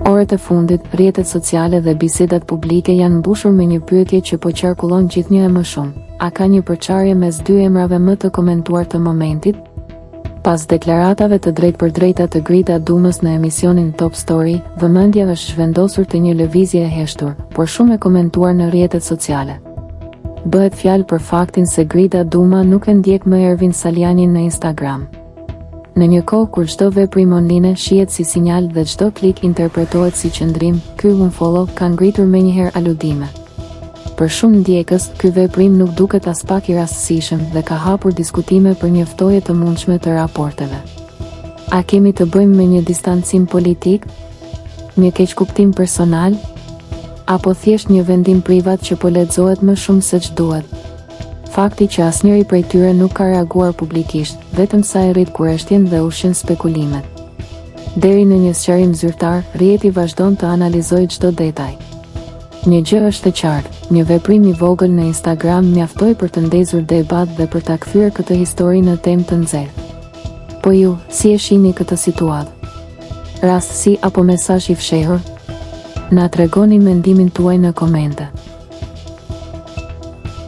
Orët e fundit, rrjetet sociale dhe bisedat publike janë mbushur me një pyetje që po qarkullon gjithnjë e më shumë. A ka një përçarje mes dy emrave më të komentuar të momentit? Pas deklaratave të drejtpërdrejta të Grida Dumës në emisionin Top Story, vëmendja është zhvendosur te një lëvizje e heshtur, por shumë e komentuar në rrjetet sociale. Bëhet fjalë për faktin se Grida Duma nuk e ndjek më Ervin Salianin në Instagram. Në një kohë kur çdo veprim online shihet si sinjal dhe çdo klik interpretohet si qëndrim, ky unfollow ka ngritur menjëherë aludime. Për shumë ndjekës, ky veprim nuk duket as pak i rastësishëm dhe ka hapur diskutime për një ftoje të mundshme të raporteve. A kemi të bëjmë me një distancim politik? Një keqkuptim personal? Apo thjesht një vendim privat që po lexohet më shumë se ç'duhet? Fakti që asnjëri prej tyre nuk ka reaguar publikisht, vetëm sa e rrit kurreshtjen dhe ushqen spekulimet. Deri në një sqarim zyrtar, rrjeti vazhdon të analizojë çdo detaj. Një gjë është e qartë, një veprim i vogël në Instagram mjaftoi për të ndezur debat dhe për ta kthyer këtë histori në temë të nxehtë. Po ju, si e shihni këtë situatë? Rastësi apo mesazh i fshehur? Na tregoni mendimin tuaj në komente.